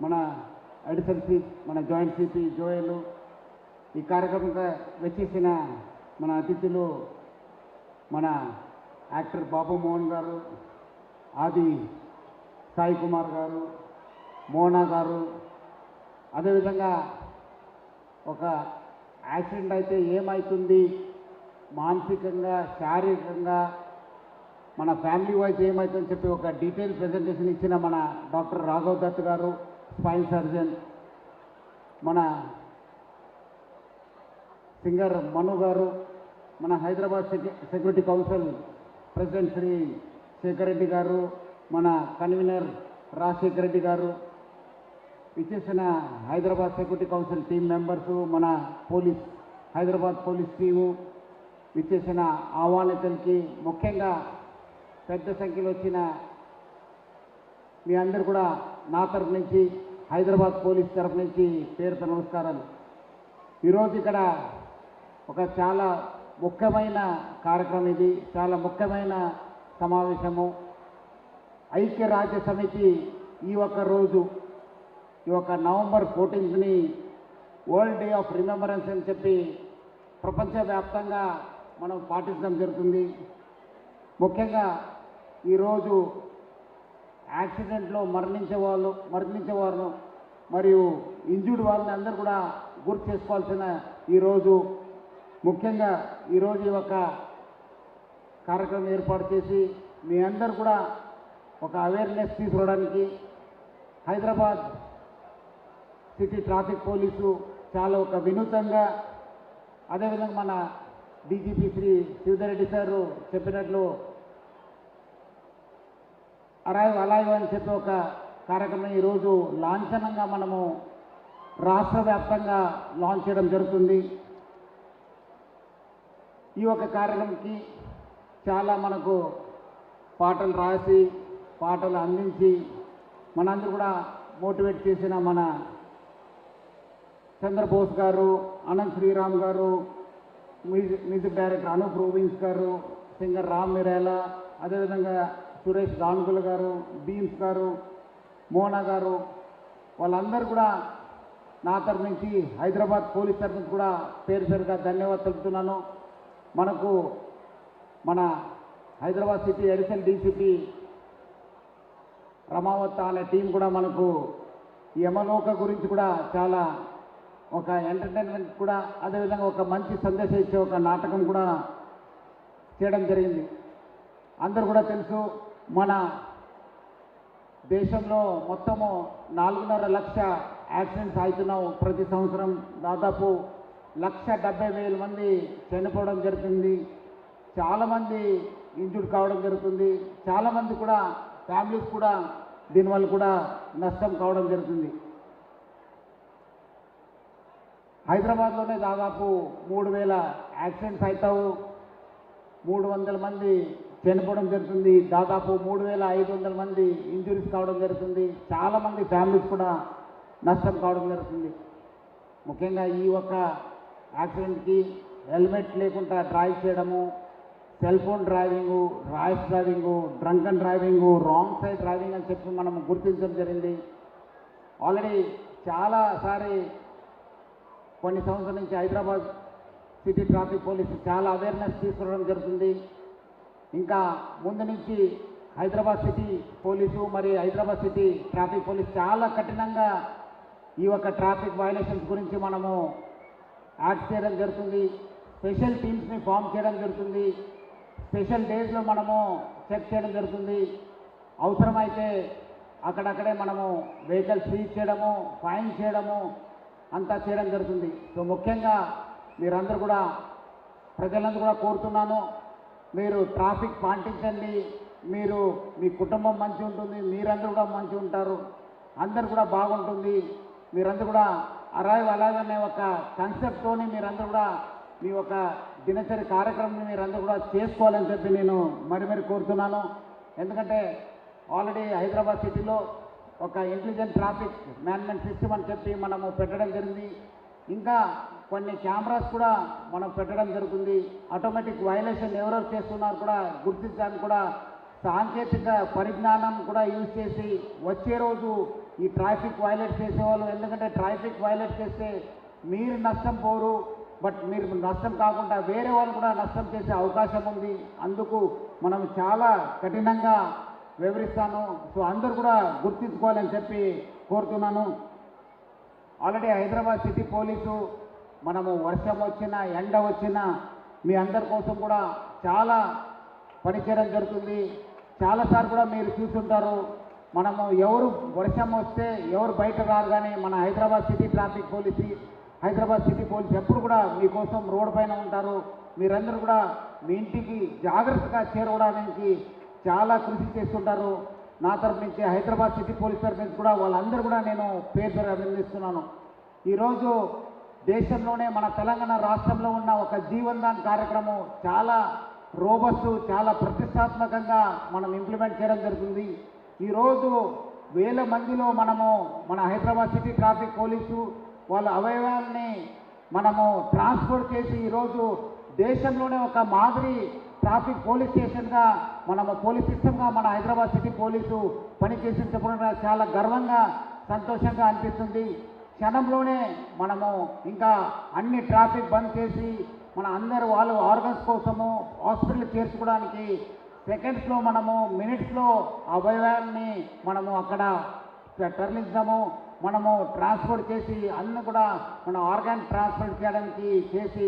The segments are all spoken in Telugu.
మన అడిషనల్ చీఫ్, మన జాయింట్ సిపి జోయలు, ఈ కార్యక్రమంగా వచ్చేసిన మన అతిథులు మన యాక్టర్ బాబు మోహన్ గారు, ఆది సాయి కుమార్ గారు, మోనా గారు, అదేవిధంగా ఒక యాక్సిడెంట్ అయితే ఏమవుతుంది, మానసికంగా శారీరకంగా మన ఫ్యామిలీ వైజ్ ఏమవుతుందని చెప్పి ఒక డీటెయిల్ ప్రజెంటేషన్ ఇచ్చిన మన doctor Raghav Dutt garu, spine surgeon, మన సింగర్ మను గారు, మన Hyderabad security council president Shri Shekhar Reddy garu, మన కన్వీనర్ రాజశేఖర్ రెడ్డి గారు, ఇచ్చేసిన Hyderabad security council team members, మన పోలీస్ హైదరాబాద్ పోలీస్ టీము, ఇచ్చేసిన ఆహ్వానితులకి, ముఖ్యంగా పెద్ద సంఖ్యలో వచ్చిన మీ అందరు కూడా నా తరపు నుంచి, హైదరాబాద్ పోలీస్ తరపు నుంచి పేరుతో నమస్కారాలు. ఈరోజు ఇక్కడ ఒక చాలా ముఖ్యమైన కార్యక్రమం, ఇది చాలా ముఖ్యమైన సమావేశము. ఐక్యరాజ్య సమితి ఈ ఒక్క రోజు, ఈ యొక్క నవంబర్ 14ని వరల్డ్ డే ఆఫ్ రిమెంబరెన్స్ అని చెప్పి ప్రపంచవ్యాప్తంగా మనం పాటించడం జరుగుతుంది. ముఖ్యంగా ఈరోజు యాక్సిడెంట్లో మరణించేవారు మరియు ఇంజూర్డ్ వాళ్ళని అందరూ కూడా గుర్తు చేసుకోవాల్సిన ఈరోజు, ముఖ్యంగా ఈరోజు ఈ యొక్క కార్యక్రమం ఏర్పాటు చేసి మీ అందరూ కూడా ఒక అవేర్నెస్ తీసుకురావడానికి హైదరాబాద్ సిటీ ట్రాఫిక్ పోలీసు చాలా ఒక వినూతంగా, అదేవిధంగా మన డీజీపీ శ్రీ శ్రీధర్ రెడ్డి సారు చెప్పినట్లు అరైవ్ అలైవ్ అని చెప్పి ఒక కార్యక్రమం ఈరోజు లాంఛనంగా మనము రాష్ట్ర వ్యాప్తంగా లాంచ్ చేయడం జరుగుతుంది. ఈ ఒక కార్యక్రమంకి చాలా మనకు పాటలు రాసి పాటలు అందించి మనందరూ కూడా మోటివేట్ చేసిన మన చంద్రబోస్ గారు, అనంత్ శ్రీరామ్ గారు, మ్యూజిక్ డైరెక్టర్ అనూప్ రూబిన్స్ గారు, సింగర్ రామ్ మిరేలా, అదేవిధంగా సురేష్ గానుగుల గారు, బీమ్స్ గారు, మోనా గారు, వాళ్ళందరూ కూడా నా తరఫు నుంచి, హైదరాబాద్ పోలీస్ తరఫు నుంచి కూడా పేరు పేరుగా ధన్యవాదాలు తెలుపుతున్నాను. మనకు మన Hyderabad city additional DCP Ramavath అనే టీం కూడా మనకు యమలోక గురించి కూడా చాలా ఒక ఎంటర్టైన్మెంట్ కూడా, అదేవిధంగా ఒక మంచి సందేశం ఇచ్చే ఒక నాటకం కూడా చేయడం జరిగింది. అందరూ కూడా తెలుసు, మన దేశంలో మొత్తము 4.5 లక్ష యాక్సిడెంట్స్ అవుతున్నావు ప్రతి సంవత్సరం. దాదాపు 1,70,000 మంది చనిపోవడం జరుగుతుంది, చాలామంది ఇంజూర్డ్ కావడం జరుగుతుంది, చాలామంది కూడా ఫ్యామిలీస్ కూడా దీనివల్ల కూడా నష్టం కావడం జరుగుతుంది. హైదరాబాద్లోనే దాదాపు 3,000 యాక్సిడెంట్స్ అవుతావు, 300 మంది చనిపోవడం జరుగుతుంది, దాదాపు 3,500 మంది ఇంజురీస్ కావడం జరుగుతుంది, చాలామంది ఫ్యామిలీస్ కూడా నష్టం కావడం జరుగుతుంది. ముఖ్యంగా ఈ ఒక్క యాక్సిడెంట్కి హెల్మెట్ లేకుండా డ్రైవ్ చేయడము, cell phone driving, rash driving, drunken driving, wrong side driving అని చెప్పి మనం గుర్తించడం జరిగింది. ఆల్రెడీ చాలాసారి కొన్ని సంవత్సరాల నుంచి హైదరాబాద్ సిటీ ట్రాఫిక్ పోలీసు చాలా అవేర్నెస్ తీసుకురావడం జరుగుతుంది. ఇంకా ముందు నుంచి హైదరాబాద్ సిటీ పోలీసు మరియు హైదరాబాద్ సిటీ ట్రాఫిక్ పోలీసు చాలా కఠినంగా ఈ యొక్క ట్రాఫిక్ వయలేషన్స్ గురించి మనము యాక్ట్ చేయడం జరుగుతుంది. స్పెషల్ టీమ్స్ని ఫామ్ చేయడం జరుగుతుంది. స్పెషల్ డేస్లో మనము చెక్ చేయడం జరుగుతుంది. అవసరమైతే అక్కడక్కడే మనము వెహికల్ సీజ్ చేయడము, ఫైన్ చేయడము అంతా చేయడం జరుగుతుంది. సో ముఖ్యంగా మీరందరూ కూడా, ప్రజలందరూ కూడా కోరుతున్నాను, మీరు ట్రాఫిక్ పాటించండి. మీరు మీ కుటుంబం మంచిగా ఉంటుంది, మీరందరూ కూడా మంచిగా ఉంటారు, అందరు కూడా బాగుంటుంది. మీరందరూ కూడా అరైవ్ అలైవ్ అనే ఒక కాన్సెప్ట్తోని మీరందరూ కూడా మీ ఒక దినచర్య కార్యక్రమాన్ని మీరందరూ కూడా చేసుకోవాలని చెప్పి నేను మరి కోరుతున్నాను. ఎందుకంటే ఆల్రెడీ హైదరాబాద్ సిటీలో ఒక ఇంటెలిజెంట్ ట్రాఫిక్ మేనేజ్మెంట్ సిస్టమ్ అని చెప్పి మనము పెట్టడం జరిగింది. ఇంకా కొన్ని కెమెరాస్ కూడా మనం పెట్టడం జరుగుతుంది. ఆటోమేటిక్ వయలేషన్ ఎవరెవరు చేస్తున్నారు కూడా గుర్తించడానికి కూడా సాంకేతిక పరిజ్ఞానం కూడా యూజ్ చేసి వచ్చే రోజు ఈ ట్రాఫిక్ వైలేట్ చేసేవాళ్ళు. ఎందుకంటే ట్రాఫిక్ వైలేట్ చేస్తే మీరు నష్టం పోరు, బట్ మీరు నష్టం కాకుండా వేరే వాళ్ళు కూడా నష్టం చేసే అవకాశం ఉంది. అందుకు మనం చాలా కఠినంగా వివరిస్తాను. సో అందరూ కూడా గుర్తించుకోవాలని చెప్పి కోరుతున్నాను. ఆల్రెడీ హైదరాబాద్ సిటీ పోలీసు మనము వర్షం వచ్చినా ఎండ వచ్చినా మీ అందరి కోసం కూడా చాలా పనిచేయడం జరుగుతుంది. చాలాసార్లు కూడా మీరు చూస్తుంటారు, మనము ఎవరు వర్షం వస్తే ఎవరు బయట రారు, కానీ మన హైదరాబాద్ సిటీ పోలీస్ ఎప్పుడు కూడా మీకోసం రోడ్డు పైన ఉంటారు. మీరందరూ కూడా మీ ఇంటికి జాగ్రత్తగా చేరుకోవడానికి చాలా కృషి చేస్తుంటారు. నా తరఫు నుంచి హైదరాబాద్ సిటీ పోలీస్ తరఫు నుంచి కూడా వాళ్ళందరూ కూడా నేను పేరు అభినందిస్తున్నాను. ఈరోజు దేశంలోనే మన తెలంగాణ రాష్ట్రంలో ఉన్న ఒక జీవన్దాన్ కార్యక్రమం చాలా రోబస్ట్, చాలా ప్రతిష్టాత్మకంగా మనం ఇంప్లిమెంట్ చేయడం జరుగుతుంది. ఈరోజు వేల మందిలో మనము మన హైదరాబాద్ సిటీ ట్రాఫిక్ పోలీసు వాళ్ళ అవయవాల్ని మనము ట్రాన్స్పోర్ట్ చేసి ఈరోజు దేశంలోనే ఒక మాదిరి ట్రాఫిక్ పోలీస్ స్టేషన్గా మనము పోలీస్ సిస్టమ్గా మన హైదరాబాద్ సిటీ పోలీసు పనిచేసిన చెప్పడం చాలా గర్వంగా సంతోషంగా అనిపిస్తుంది. క్షణంలోనే మనము ఇంకా అన్ని ట్రాఫిక్ బంద్ చేసి మన అందరు వాళ్ళు ఆర్గన్స్ కోసము హాస్పిటల్ చేర్చుకోవడానికి సెకండ్స్లో మనము మినిట్స్లో అవయవాల్ని మనము అక్కడ తరలించాము. మనము ట్రాన్స్పోర్ట్ చేసి అన్ని కూడా మన ఆర్గాన్ ట్రాన్స్పోర్ట్ చేయడానికి చేసి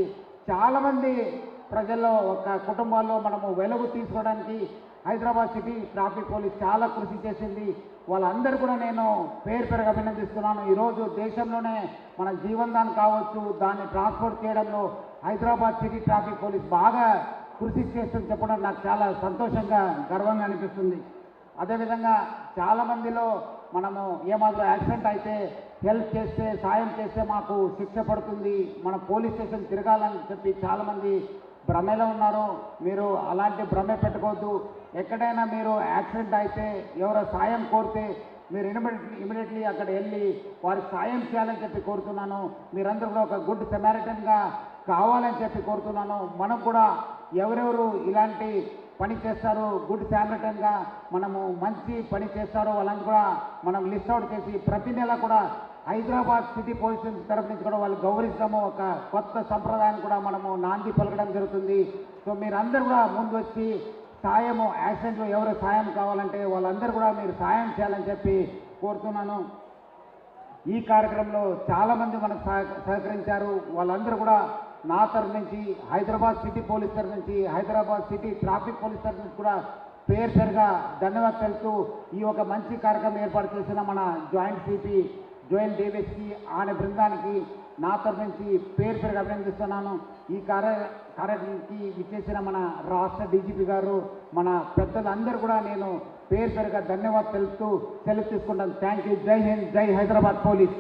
చాలామంది ప్రజల్లో ఒక కుటుంబాల్లో మనము వెలుగు తీసుకోవడానికి హైదరాబాద్ సిటీ ట్రాఫిక్ పోలీస్ చాలా కృషి చేసింది. వాళ్ళందరూ కూడా నేను పేరు అభినందిస్తున్నాను. ఈరోజు దేశంలోనే మన జీవన్దాన్ కావచ్చు, దాన్ని ట్రాన్స్పోర్ట్ చేయడంలో హైదరాబాద్ సిటీ ట్రాఫిక్ పోలీస్ బాగా కృషి చేస్తుందని చెప్పడం నాకు చాలా సంతోషంగా గర్వంగా అనిపిస్తుంది. అదేవిధంగా చాలామందిలో మనము ఏమాత్రం యాక్సిడెంట్ అయితే హెల్ప్ చేస్తే సాయం చేస్తే మాకు శిక్ష పడుతుంది, మన పోలీస్ స్టేషన్ తిరగాలని చెప్పి చాలామంది భ్రమలో ఉన్నారు. మీరు అలాంటి భ్రమే పెట్టుకోవద్దు. ఎక్కడైనా మీరు యాక్సిడెంట్ అయితే ఎవరో సాయం కోరితే మీరు ఇమీడియట్లీ అక్కడ వెళ్ళి వారికి సాయం చేయాలని చెప్పి కోరుతున్నాను. మీరందరూ కూడా ఒక గుడ్ సెమారిటన్గా కావాలని చెప్పి కోరుతున్నాను. మనం కూడా ఎవరెవరు ఇలాంటి పని చేస్తారు, గుడ్ శామరిటన్గా మనము మంచి పని చేస్తారో వాళ్ళని కూడా మనం లిస్ట్ అవుట్ చేసి ప్రతి నెల కూడా హైదరాబాద్ సిటీ పోలీస్ తరఫు నుంచి కూడా వాళ్ళు గౌరవిస్తాము. ఒక కొత్త సంప్రదాయాన్ని కూడా మనము నాంది పలకడం జరుగుతుంది. సో మీరందరూ కూడా ముందు వచ్చి సాయము, యాక్సిడెంట్లో ఎవరు సాయం కావాలంటే వాళ్ళందరూ కూడా మీరు సాయం చేయాలని చెప్పి కోరుతున్నాను. ఈ కార్యక్రమంలో చాలామంది మనకు సహకరించారు. వాళ్ళందరూ కూడా నా తరఫు నుంచి, హైదరాబాద్ సిటీ పోలీస్ తరఫు నుంచి, హైదరాబాద్ సిటీ ట్రాఫిక్ పోలీస్ తరఫు నుంచి కూడా పేరుగా ధన్యవాదాలు తెలుపుతూ ఈ ఒక మంచి కార్యక్రమం ఏర్పాటు చేసిన మన జాయింట్ సిపి జోయల్ డేవిస్కి ఆయన బృందానికి నా తరఫు నుంచి పేరుగా అభినందిస్తున్నాను. ఈ కార్యక్రమానికి విచ్చేసిన మన రాష్ట్ర డీజీపీ గారు, మన పెద్దలందరూ కూడా నేను పేరుగా ధన్యవాదాలు తెలుపుతూ సెలవు తీసుకుంటాను. Thank you. జై హింద్, జై హైదరాబాద్ పోలీస్.